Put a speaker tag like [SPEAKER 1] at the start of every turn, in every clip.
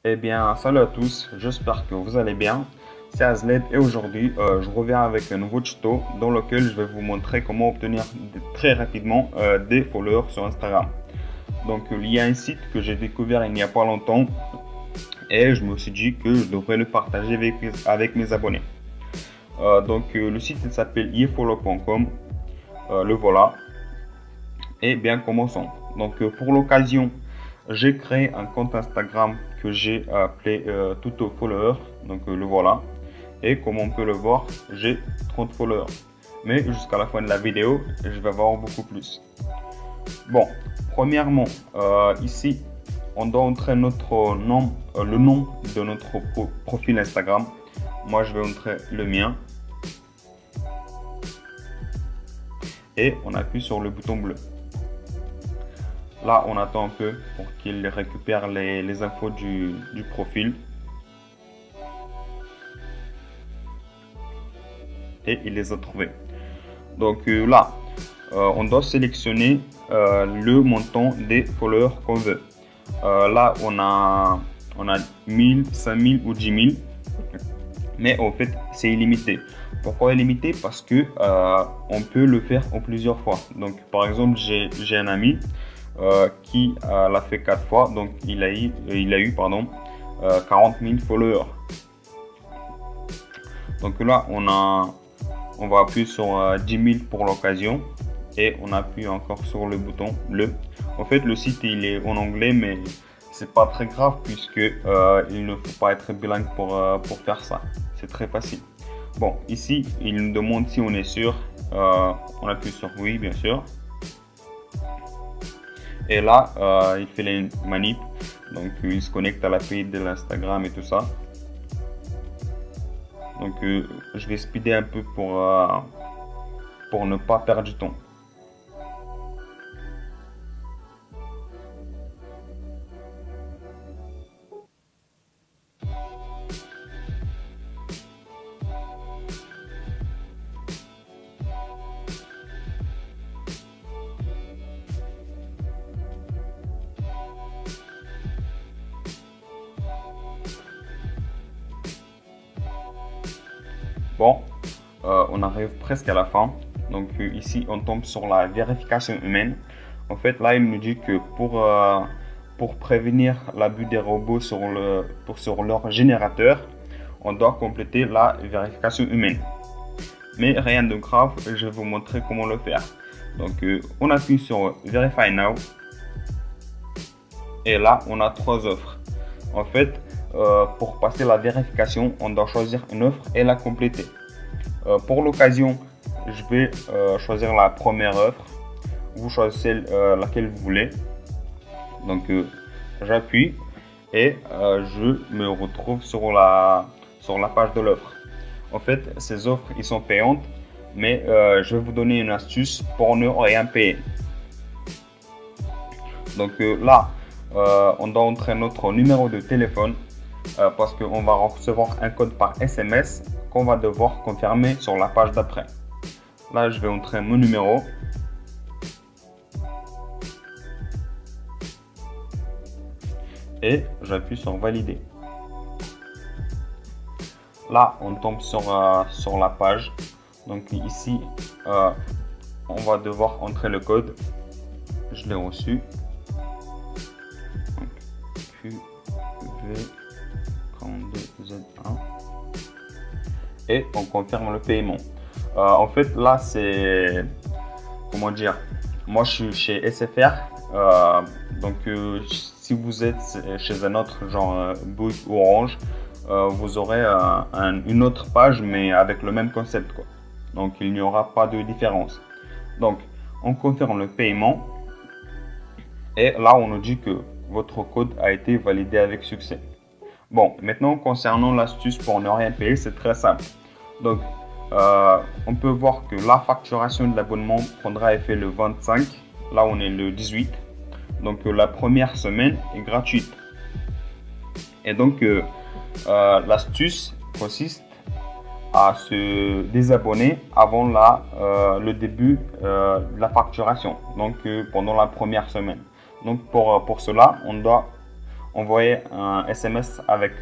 [SPEAKER 1] Eh bien, salut à tous, j'espère que vous allez bien. C'est Azled et aujourd'hui, je reviens avec un nouveau tuto dans lequel je vais vous montrer comment obtenir très rapidement des followers sur Instagram. Donc, il y a un site que j'ai découvert il n'y a pas longtemps et je me suis dit que je devrais le partager avec mes abonnés. Le site il s'appelle yefollow.com, le voilà. Et bien, commençons. Pour l'occasion, j'ai créé un compte Instagram que j'ai appelé Tuto Follower. Le voilà. Et comme on peut le voir, j'ai 30 followers. Mais jusqu'à la fin de la vidéo, je vais avoir beaucoup plus. Bon, premièrement, ici, on doit entrer notre nom, le nom de notre profil Instagram. Moi, je vais entrer le mien et on appuie sur le bouton bleu. Là, on attend un peu pour qu'il récupère les infos du profil. Et il les a trouvés. Là, on doit sélectionner le montant des followers qu'on veut. Là, on a 1000, 5000 ou 10 000. Mais en fait, c'est illimité. Pourquoi illimité? Parce que on peut le faire en plusieurs fois. Donc, par exemple, j'ai un ami qui l'a fait 4 fois. Donc, il a eu 40 000 followers. Donc là, on va appuyer sur 10 000 pour l'occasion et on appuie encore sur le bouton bleu. En fait, le site il est en anglais, mais c'est pas très grave puisque il ne faut pas être bilingue pour faire ça. C'est très facile. Bon, ici, il nous demande si on est sûr. On appuie sur oui, bien sûr. Et là, il fait les manips. Donc, il se connecte à la page de l'Instagram et tout ça. Je vais speeder un peu pour ne pas perdre du temps. Bon, on arrive presque à la fin. Ici, on tombe sur la vérification humaine. En fait, là, il nous dit que pour prévenir l'abus des robots sur leur générateur, on doit compléter la vérification humaine. Mais rien de grave, je vais vous montrer comment le faire. On appuie sur Verify Now. Et là, on a 3 offres. En fait, pour passer la vérification, on doit choisir une offre et la compléter. Pour l'occasion, je vais choisir la première offre. Vous choisissez laquelle vous voulez. J'appuie et je me retrouve sur la page de l'offre. En fait, ces offres, ils sont payantes, mais je vais vous donner une astuce pour ne rien payer. Là, on doit entrer notre numéro de téléphone parce qu'on va recevoir un code par SMS qu'on va devoir confirmer sur la page d'après. Là, je vais entrer mon numéro. Et j'appuie sur valider. Là, on tombe sur la page. Donc ici, on va devoir entrer le code. Je l'ai reçu. QV32Z1. Et on confirme le paiement. En fait, là, c'est... Comment dire? Moi, je suis chez SFR. Si vous êtes chez un autre, genre Bouygues ou Orange, vous aurez une autre page, mais avec le même concept, quoi. Donc, il n'y aura pas de différence. Donc, on confirme le paiement. Et là, on nous dit que votre code a été validé avec succès. Bon, maintenant, concernant l'astuce pour ne rien payer, c'est très simple. On peut voir que la facturation de l'abonnement prendra effet le 25. Là, on est le 18. La première semaine est gratuite. Et l'astuce consiste à se désabonner avant le début de la facturation. Pendant la première semaine. Pour cela, envoyer un SMS avec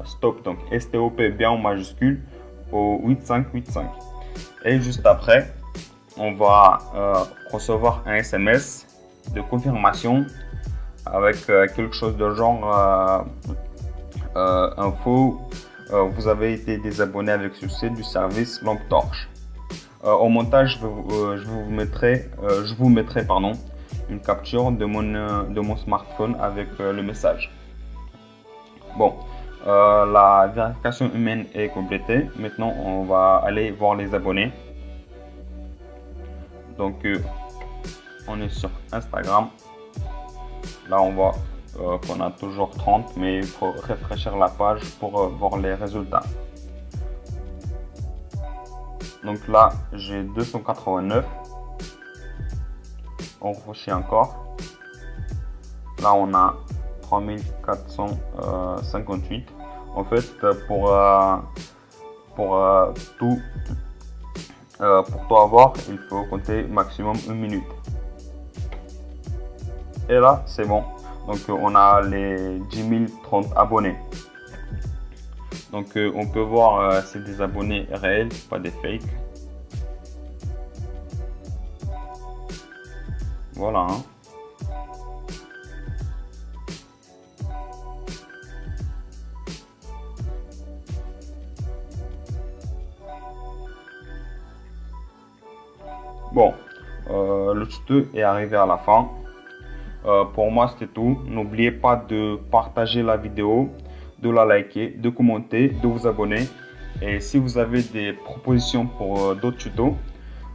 [SPEAKER 1] stop, donc STOP bien en majuscule au 8585. Et juste après, on va recevoir un SMS de confirmation avec quelque chose de genre info, vous avez été désabonné avec succès du service Lampe Torche. Au montage, je vous mettrai une capture de mon smartphone avec le message. Bon, la vérification humaine est complétée. Maintenant, on va aller voir les abonnés. Donc, on est sur Instagram. Là, on voit qu'on a toujours 30, mais il faut rafraîchir la page pour voir les résultats. Donc là, j'ai 289. On refait encore. Là, on a 3458. En fait, pour tout avoir, il faut compter maximum 1 minute. Et là, c'est bon. Donc, on a les 10 030 abonnés. Donc, on peut voir c'est des abonnés réels, pas des fakes. Voilà. Hein. Bon, le tuto est arrivé à la fin. Pour moi, c'était tout. N'oubliez pas de partager la vidéo, de la liker, de commenter, de vous abonner. Et si vous avez des propositions pour d'autres tutos,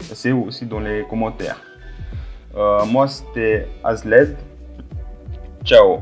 [SPEAKER 1] c'est aussi dans les commentaires. Moi, c'était Azled. Ciao.